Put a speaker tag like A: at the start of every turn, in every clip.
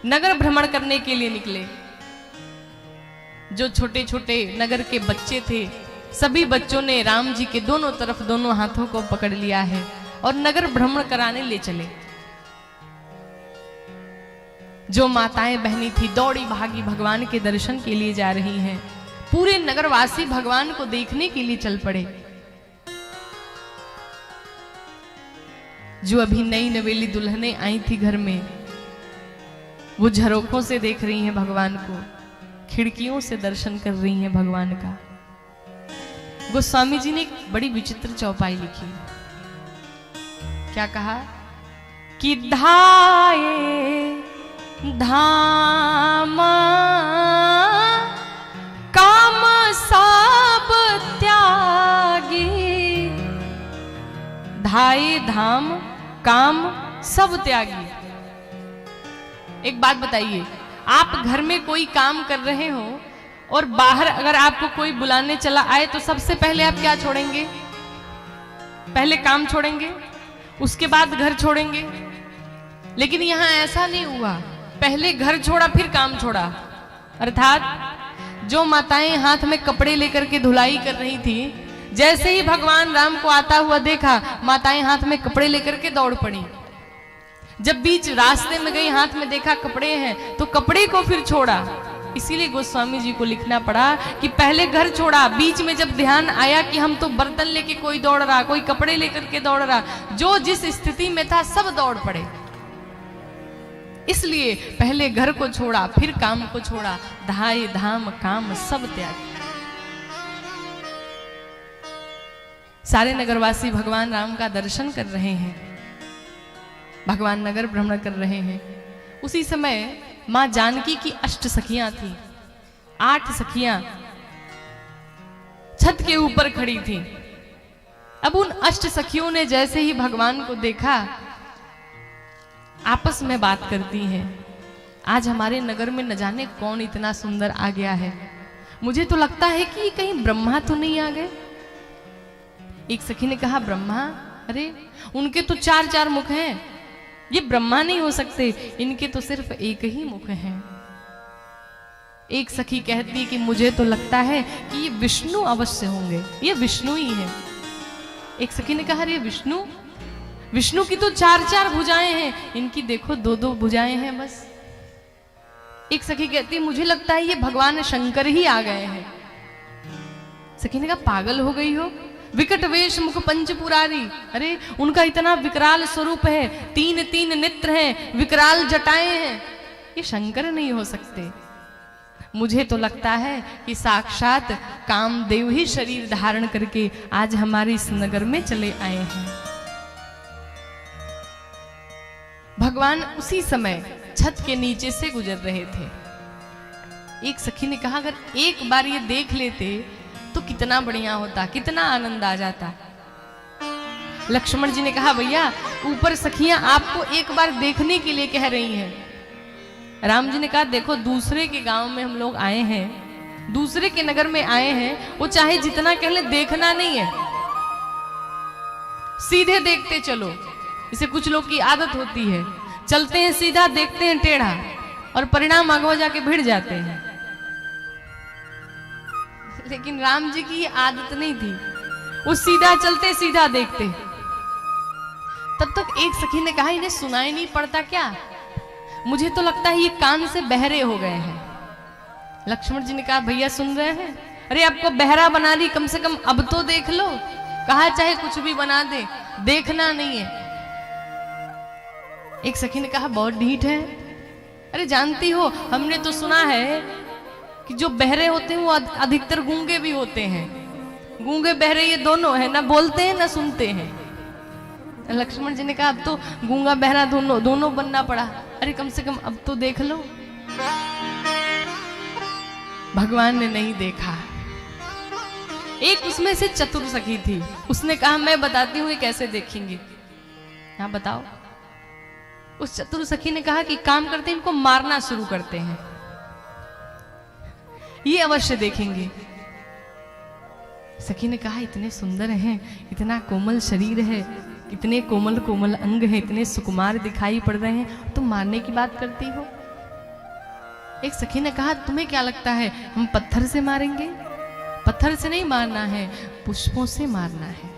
A: नगर भ्रमण करने के लिए निकले। जो छोटे छोटे नगर के बच्चे थे, सभी बच्चों ने राम जी के दोनों तरफ दोनों हाथों को पकड़ लिया है और नगर भ्रमण कराने ले चले। जो माताएं बहनी थी दौड़ी भागी भगवान के दर्शन के लिए जा रही हैं। पूरे नगरवासी भगवान को देखने के लिए चल पड़े। जो अभी नई नवेली दुल्हनें आई थी घर में, वो झरोखों से देख रही हैं भगवान को, खिड़कियों से दर्शन कर रही हैं भगवान का। गोस्वामी जी ने एक बड़ी विचित्र चौपाई लिखी। क्या कहा कि धाये धाम काम सब त्यागी। धाये धाम काम सब त्यागी। एक बात बताइए, आप घर में कोई काम कर रहे हो और बाहर अगर आपको कोई बुलाने चला आए तो सबसे पहले आप क्या छोड़ेंगे? पहले काम छोड़ेंगे, उसके बाद घर छोड़ेंगे। लेकिन यहां ऐसा नहीं हुआ, पहले घर छोड़ा फिर काम छोड़ा। अर्थात जो माताएं हाथ में कपड़े लेकर के धुलाई कर रही थी, जैसे ही भगवान राम को आता हुआ देखा, माताएं हाथ में कपड़े लेकर के दौड़ पड़ी। जब बीच रास्ते में गई, हाथ में देखा कपड़े हैं, तो कपड़े को फिर छोड़ा। इसीलिए गोस्वामी जी को लिखना पड़ा कि पहले घर छोड़ा, बीच में जब ध्यान आया कि हम तो बर्तन लेके कोई दौड़ रहा, कोई कपड़े लेकर के दौड़ रहा, जो जिस स्थिति में था सब दौड़ पड़े। इसलिए पहले घर को छोड़ा फिर काम को छोड़ा। धाय धाम काम सब त्याग। सारे नगरवासी भगवान राम का दर्शन कर रहे हैं, भगवान नगर भ्रमण कर रहे हैं। उसी समय मां जानकी की 8 सखियां थी। 8 सखियां छत के ऊपर खड़ी थी। अब उन 8 सखियों ने जैसे ही भगवान को देखा, आपस में बात करती हैं, आज हमारे नगर में न जाने कौन इतना सुंदर आ गया है। मुझे तो लगता है कि कहीं ब्रह्मा तो नहीं आ गए। एक सखी ने कहा, ब्रह्मा? अरे उनके तो 4-4 मुख हैं, ये ब्रह्मा नहीं हो सकते, इनके तो सिर्फ एक ही मुख है। एक सखी कहती कि मुझे तो लगता है कि ये विष्णु अवश्य होंगे, ये विष्णु ही है। एक सखी ने कहा, अरे विष्णु? विष्णु की तो 4-4 भुजाएं हैं, इनकी देखो 2-2 भुजाएं हैं बस। एक सखी कहती मुझे लगता है ये भगवान शंकर ही आ गए हैं। सखी ने कहा, पागल हो गई हो? विकट वेश मुख पंचपुरारी। अरे उनका इतना विकराल स्वरूप है, 3-3 नेत्र हैं, विकराल जटाएं हैं, ये शंकर नहीं हो सकते। मुझे तो लगता है कि साक्षात कामदेव ही शरीर धारण करके आज हमारे इस नगर में चले आए हैं। भगवान उसी समय छत के नीचे से गुजर रहे थे। एक सखी ने कहा, अगर एक बार ये देख लेते तो कितना बढ़िया होता, कितना आनंद आ जाता। लक्ष्मण जी ने कहा, भैया ऊपर सखियां आपको एक बार देखने के लिए कह रही हैं। राम जी ने कहा, देखो दूसरे के गांव में हम लोग आए हैं, दूसरे के नगर में आए हैं, वो चाहे जितना कह ले, देखना नहीं है, सीधे देखते चलो। इसे कुछ लोग की आदत होती है, चलते हैं सीधा, देखते हैं टेढ़ा, और परिणाम आगे जाके भिड़ जाते हैं। लेकिन राम जी की आदत नहीं थी, वो सीधा चलते सीधा देखते। तब तक एक सखी ने कहा, इन्हें सुनाई नहीं पड़ता क्या? मुझे तो लगता है ये कान से बहरे हो गए हैं। लक्ष्मण जी ने कहा, भैया सुन रहे हैं? अरे आपको बहरा बना दी, कम से कम अब तो देख लो। कहा चाहे कुछ भी बना दे, देखना नहीं है। एक सखी ने कहा, बहुत ढीठ है। अरे जानती हो, हमने तो सुना है कि जो बहरे होते हैं वो अधिकतर गूंगे भी होते हैं। गूंगे बहरे ये दोनों है, ना बोलते हैं ना सुनते हैं। लक्ष्मण जी ने कहा, अब तो गूंगा बहरा दोनों बनना पड़ा। अरे कम से कम अब तो देख लो। भगवान ने नहीं देखा। एक उसमें से चतुर सखी थी, उसने कहा, मैं बताती हूँ ये कैसे देखेंगे। हाँ बताओ। उस चतुर सखी ने कहा कि काम करते हैं, इनको मारना शुरू करते हैं, ये अवश्य देखेंगे। सखी ने कहा, इतने सुंदर हैं, इतना कोमल शरीर है, इतने कोमल कोमल अंग हैं, इतने सुकुमार दिखाई पड़ रहे हैं, तुम मारने की बात करती हो? एक सखी ने कहा, तुम्हें क्या लगता है हम पत्थर से मारेंगे? पत्थर से नहीं मारना है, पुष्पों से मारना है।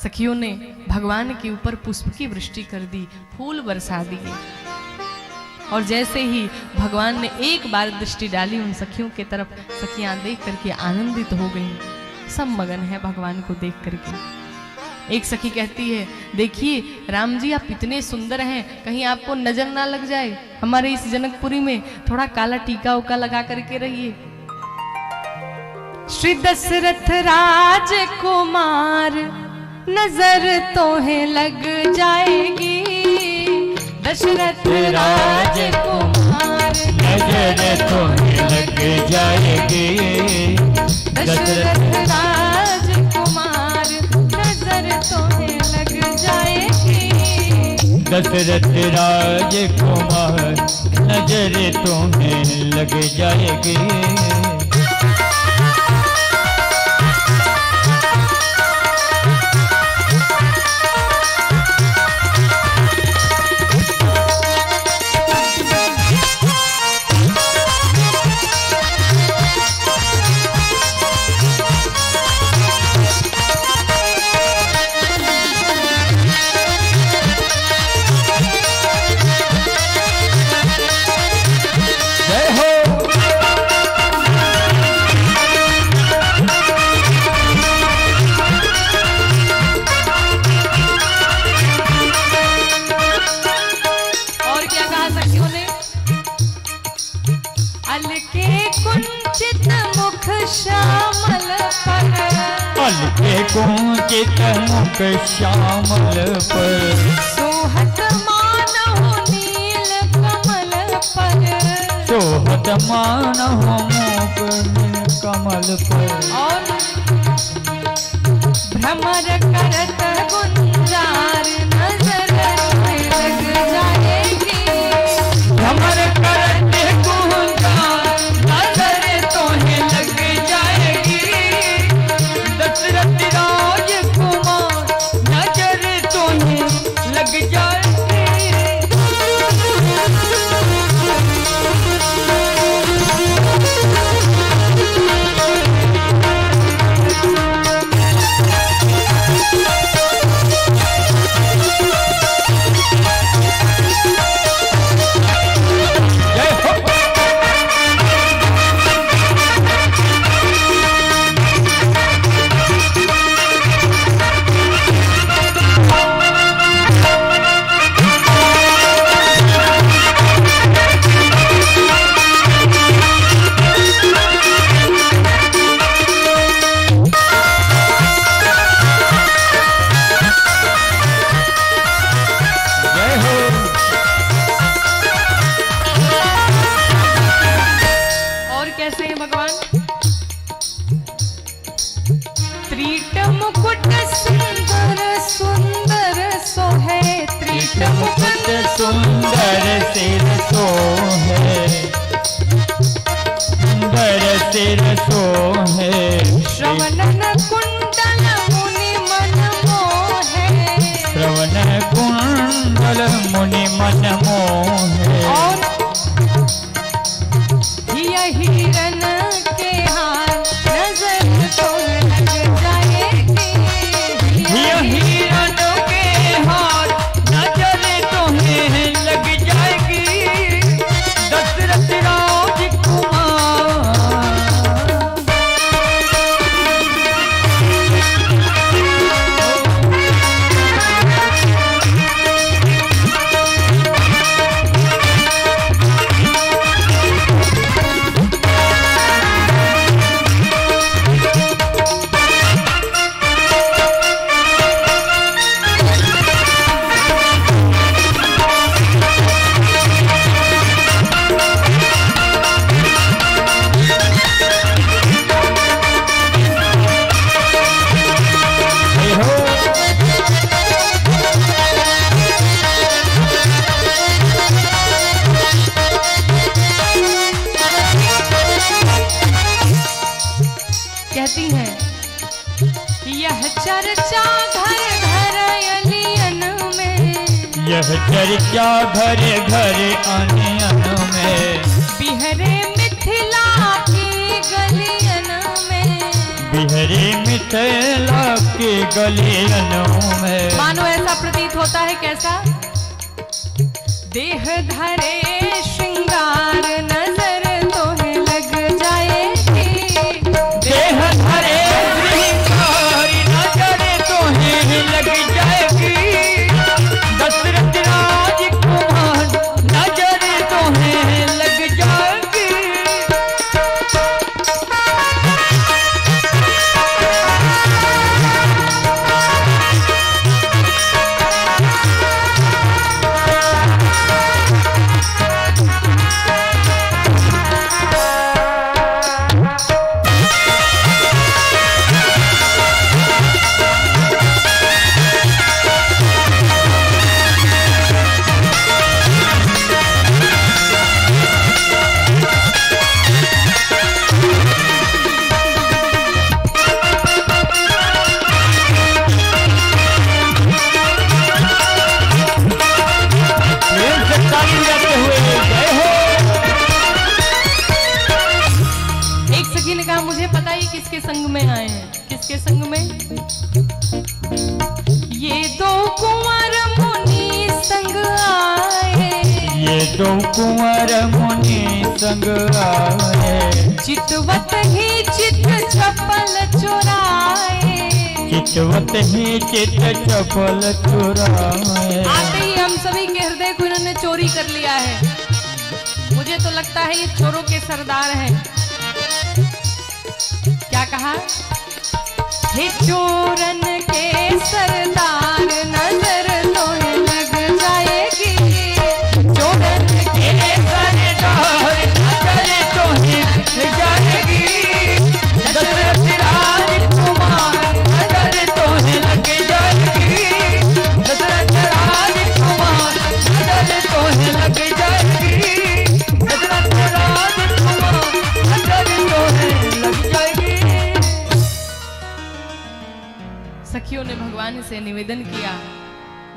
A: सखियों ने भगवान के ऊपर पुष्प की वृष्टि कर दी, फूल बरसा दिए। और जैसे ही भगवान ने एक बार दृष्टि डाली उन सखियों के तरफ, सखियां देख करके आनंदित हो गईं। सब मगन है भगवान को देख करके। एक सखी कहती है, देखिए राम जी आप इतने सुंदर हैं, कहीं आपको नजर ना लग जाए, हमारे इस जनकपुरी में थोड़ा काला टीका उका लगा करके रहिए। श्री दशरथ राजकुमार नजर तोहे लग जाएगी, दशरथ राजकुमार
B: नजर तोहे लग जाएगी,
A: दशरथ राजकुमार नजर तोहे लग जाएगी,
B: दशरथ राजकुमार नजर तोहे लग जाएगी। कुंचित मुख श्यामल पर,
A: सोहत मानहु नील कमल पर,
B: सोहत मानहु मुख नील कमल पर।
A: और भ्रमर करत गुंजार नजर लग जाएगी,
B: भ्रमर करत गुंजार नजर तोहे लग जाएगी, दशरथ राजकुमार नजर तोहे लग जाएगी। सुंदर सिर सोहे, सुंदर सिर सोहे,
A: श्रवणन कुंडल मुनि मन मोहे,
B: श्रवण कुंडल मुनि मन मोहे।
A: और हिरण के हार नजर तो लग जाएगी,
B: हिरण के हार नजर तोहे लग जाएगी, दशरथ राजकुमार। यह चर्चा घर घर अनयन में,
A: बिहरे मिथिला की गलियन में,
B: बिहरे मिथिला के गलियन में।
A: मानो ऐसा प्रतीत होता है कैसा, देह धरे श्रृंगार नजर तोहे लग जाएगी,
B: देह धरे श्रृंगार नजर तोहे लग जाएगी, दशरथ राजकुमार नजर तोहे लग जाएगी।
A: मुझे पता ही किसके संग में आए हैं, किसके संग में, ये दो कुंवर मुनि संग आए,
B: ये दो कुंवर मुनि संग आए,
A: चितवत ही चित चपल चुराए,
B: चितवत ही चित चपल चुराए।
A: आते ही हम सभी के हृदय को इन्होंने चोरी कर लिया है। मुझे तो लगता है ये चोरों के सरदार हैं। क्या कहा, हे चोरन के सरदार नजर तोहे लग जाएगी, चोरन के सरदार
B: नजर तोहे लग जाएगी, दशरथ राजकुमार नजर तोहे लग जाएगी, दशरथ राजकुमार नजर तोहे लग जाएगी, दशरथ राजकुमार नजर तोहे लग जाएगी।
A: सखियों ने भगवान से निवेदन किया,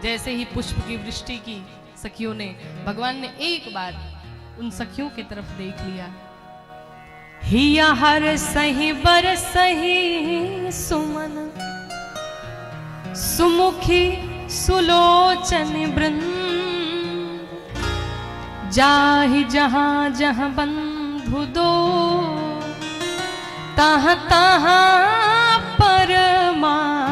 A: जैसे ही पुष्प की वृष्टि की सखियों ने, भगवान ने एक बार उन सखियों की तरफ देख लिया। हिया हर सही बर सही सुमन, सुमुखी सुलोचन वृंद, जाहि जहां जहां बंधु दो, तहाँ तहाँ परमानंद।